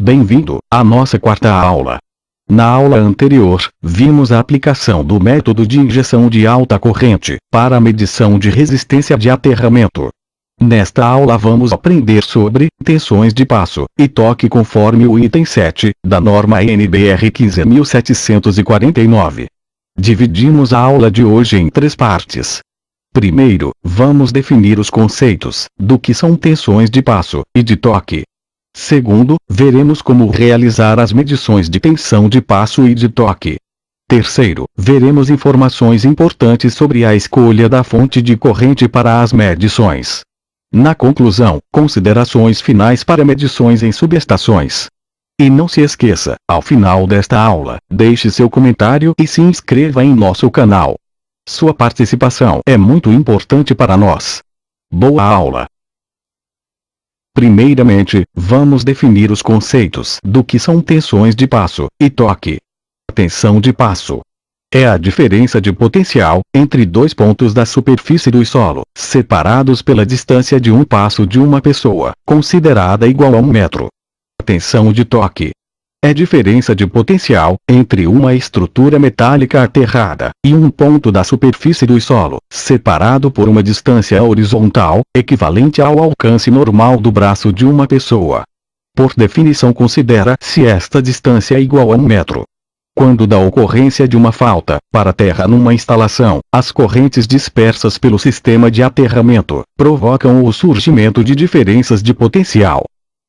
Bem-vindo à nossa quarta aula. Na aula anterior, vimos a aplicação do método de injeção de alta corrente para a medição de resistência de aterramento. Nesta aula vamos aprender sobre tensões de passo e toque conforme o item 7 da norma NBR 15749. Dividimos a aula de hoje em 3 partes. Primeiro, vamos definir os conceitos do que são tensões de passo e de toque. Segundo, veremos como realizar as medições de tensão de passo e de toque. Terceiro, veremos informações importantes sobre a escolha da fonte de corrente para as medições. Na conclusão, considerações finais para medições em subestações. E não se esqueça, ao final desta aula, deixe seu comentário e se inscreva em nosso canal. Sua participação é muito importante para nós. Boa aula! Primeiramente, vamos definir os conceitos do que são tensões de passo e toque. Tensão de passo é a diferença de potencial entre dois pontos da superfície do solo, separados pela distância de um passo de uma pessoa, considerada igual a 1 metro. Tensão de toque é diferença de potencial entre uma estrutura metálica aterrada e um ponto da superfície do solo, separado por uma distância horizontal, equivalente ao alcance normal do braço de uma pessoa. Por definição, considera-se esta distância igual a 1 metro. Quando da ocorrência de uma falta para terra numa instalação, as correntes dispersas pelo sistema de aterramento provocam o surgimento de diferenças de potencial.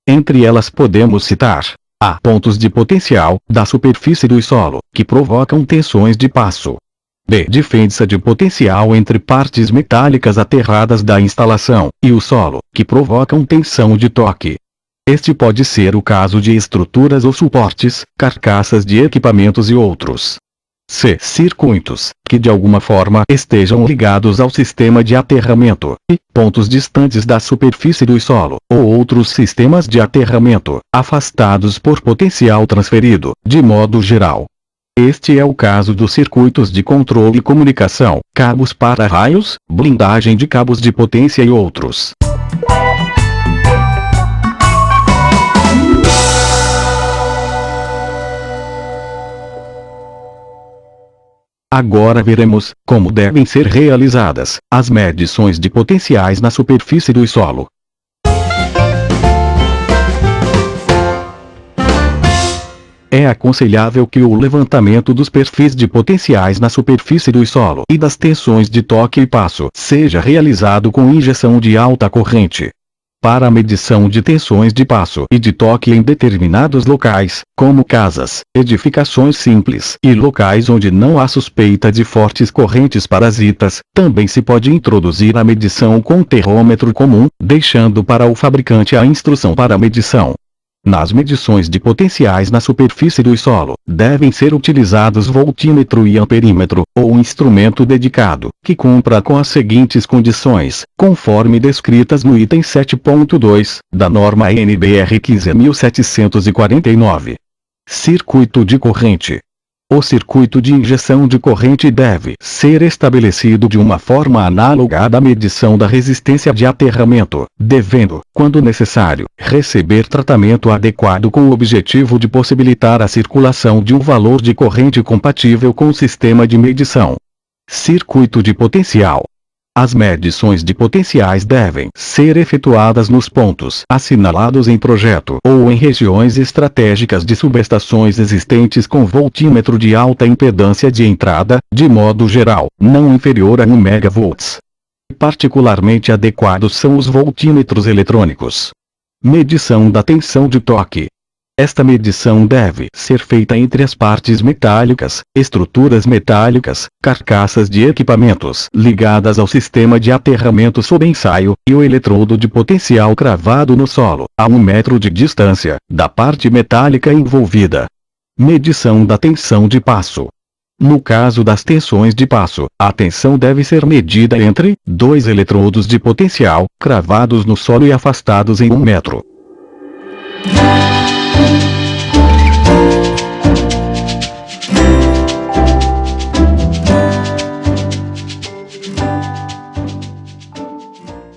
Entre elas podemos citar a. Pontos de potencial da superfície do solo, que provocam tensões de passo. B. Diferença de potencial entre partes metálicas aterradas da instalação e o solo, que provocam tensão de toque. Este pode ser o caso de estruturas ou suportes, carcaças de equipamentos e outros. C. Circuitos, que de alguma forma estejam ligados ao sistema de aterramento, e pontos distantes da superfície do solo, ou outros sistemas de aterramento, afastados por potencial transferido, de modo geral. Este é o caso dos circuitos de controle e comunicação, cabos para raios, blindagem de cabos de potência e outros. Agora veremos como devem ser realizadas as medições de potenciais na superfície do solo. É aconselhável que o levantamento dos perfis de potenciais na superfície do solo e das tensões de toque e passo seja realizado com injeção de alta corrente. Para a medição de tensões de passo e de toque em determinados locais, como casas, edificações simples e locais onde não há suspeita de fortes correntes parasitas, também se pode introduzir a medição com termômetro comum, deixando para o fabricante a instrução para a medição. Nas medições de potenciais na superfície do solo, devem ser utilizados voltímetro e amperímetro, ou um instrumento dedicado, que cumpra com as seguintes condições, conforme descritas no item 7.2, da norma NBR 15749. Circuito de corrente. O circuito de injeção de corrente deve ser estabelecido de uma forma análoga à da medição da resistência de aterramento, devendo, quando necessário, receber tratamento adequado com o objetivo de possibilitar a circulação de um valor de corrente compatível com o sistema de medição. Circuito de potencial. As medições de potenciais devem ser efetuadas nos pontos assinalados em projeto ou em regiões estratégicas de subestações existentes com voltímetro de alta impedância de entrada, de modo geral, não inferior a 1 MV. Particularmente adequados são os voltímetros eletrônicos. Medição da tensão de toque. Esta medição deve ser feita entre as partes metálicas, estruturas metálicas, carcaças de equipamentos ligadas ao sistema de aterramento sob ensaio, e o eletrodo de potencial cravado no solo, a 1 metro de distância, da parte metálica envolvida. Medição da tensão de passo. No caso das tensões de passo, a tensão deve ser medida entre dois eletrodos de potencial, cravados no solo e afastados em 1 metro.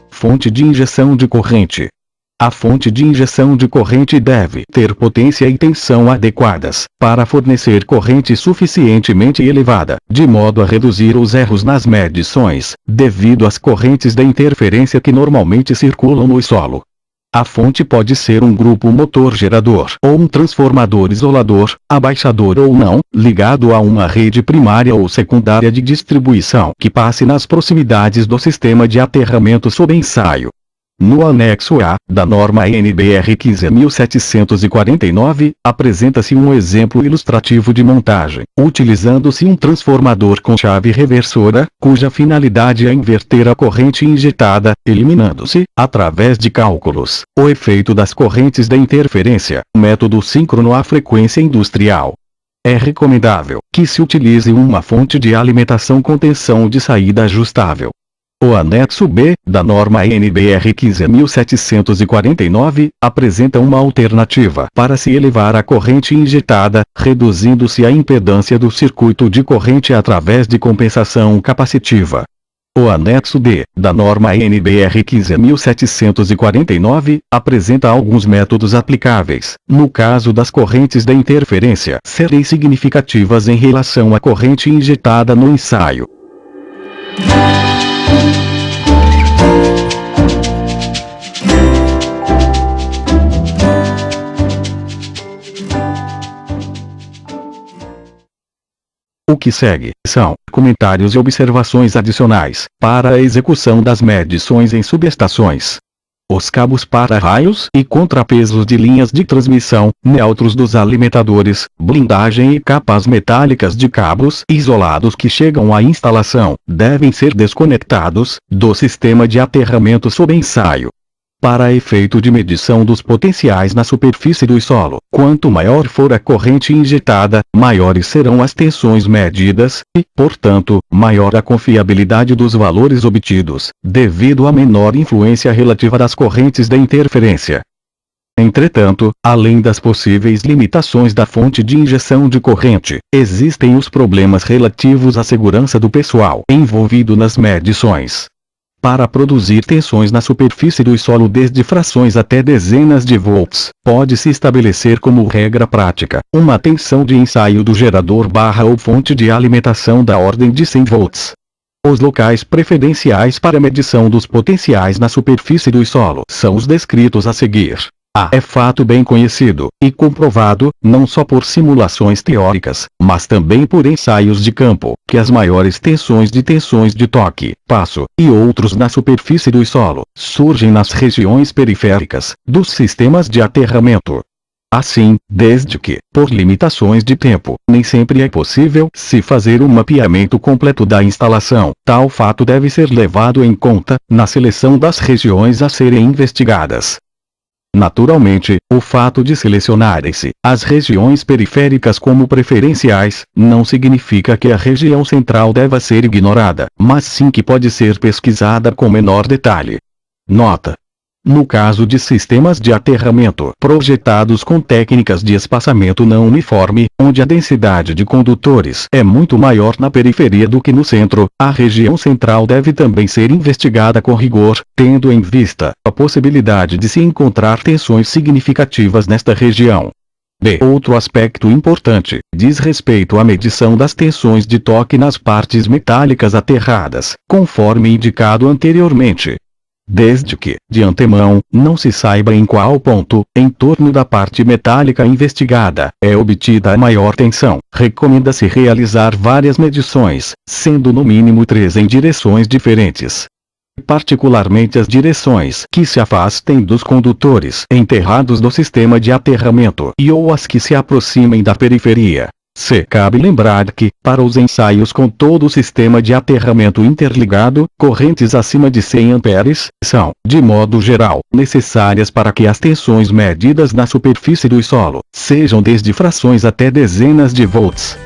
Fonte de injeção de corrente. A fonte de injeção de corrente deve ter potência e tensão adequadas, para fornecer corrente suficientemente elevada, de modo a reduzir os erros nas medições, devido às correntes da interferência que normalmente circulam no solo. A fonte pode ser um grupo motor gerador ou um transformador isolador, abaixador ou não, ligado a uma rede primária ou secundária de distribuição que passe nas proximidades do sistema de aterramento sob ensaio. No anexo A, da norma NBR 15749, apresenta-se um exemplo ilustrativo de montagem, utilizando-se um transformador com chave reversora, cuja finalidade é inverter a corrente injetada, eliminando-se, através de cálculos, o efeito das correntes da interferência, método síncrono à frequência industrial. É recomendável que se utilize uma fonte de alimentação com tensão de saída ajustável. O anexo B, da norma NBR 15749, apresenta uma alternativa para se elevar a corrente injetada, reduzindo-se a impedância do circuito de corrente através de compensação capacitiva. O anexo D, da norma NBR 15749, apresenta alguns métodos aplicáveis, no caso das correntes da interferência serem significativas em relação à corrente injetada no ensaio. O que segue são comentários e observações adicionais para a execução das medições em subestações. Os cabos para-raios e contrapesos de linhas de transmissão, neutros dos alimentadores, blindagem e capas metálicas de cabos isolados que chegam à instalação, devem ser desconectados do sistema de aterramento sob ensaio. Para efeito de medição dos potenciais na superfície do solo, quanto maior for a corrente injetada, maiores serão as tensões medidas, e, portanto, maior a confiabilidade dos valores obtidos, devido à menor influência relativa das correntes da interferência. Entretanto, além das possíveis limitações da fonte de injeção de corrente, existem os problemas relativos à segurança do pessoal envolvido nas medições. Para produzir tensões na superfície do solo desde frações até dezenas de volts, pode-se estabelecer como regra prática, uma tensão de ensaio do gerador ou fonte de alimentação da ordem de 100 volts. Os locais preferenciais para medição dos potenciais na superfície do solo são os descritos a seguir. É fato bem conhecido, e comprovado, não só por simulações teóricas, mas também por ensaios de campo, que as maiores tensões de toque, passo, e outros na superfície do solo, surgem nas regiões periféricas, dos sistemas de aterramento. Assim, desde que, por limitações de tempo, nem sempre é possível se fazer um mapeamento completo da instalação, tal fato deve ser levado em conta, na seleção das regiões a serem investigadas. Naturalmente, o fato de selecionarem-se as regiões periféricas como preferenciais, não significa que a região central deva ser ignorada, mas sim que pode ser pesquisada com menor detalhe. Nota: no caso de sistemas de aterramento projetados com técnicas de espaçamento não uniforme, onde a densidade de condutores é muito maior na periferia do que no centro, a região central deve também ser investigada com rigor, tendo em vista a possibilidade de se encontrar tensões significativas nesta região. Outro aspecto importante diz respeito à medição das tensões de toque nas partes metálicas aterradas, conforme indicado anteriormente. Desde que, de antemão, não se saiba em qual ponto, em torno da parte metálica investigada, é obtida a maior tensão, recomenda-se realizar várias medições, sendo no mínimo 3 em direções diferentes. Particularmente as direções que se afastem dos condutores enterrados do sistema de aterramento ou as que se aproximem da periferia. Cabe lembrar que, para os ensaios com todo o sistema de aterramento interligado, correntes acima de 100 amperes são, de modo geral, necessárias para que as tensões medidas na superfície do solo sejam desde frações até dezenas de volts.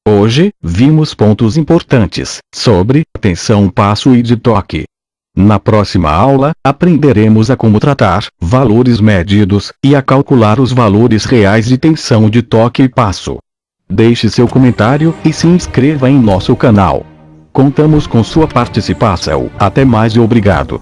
Hoje, vimos pontos importantes sobre tensão, passo e de toque. Na próxima aula, aprenderemos a como tratar valores medidos e a calcular os valores reais de tensão de toque e passo. Deixe seu comentário e se inscreva em nosso canal. Contamos com sua participação. Até mais e obrigado.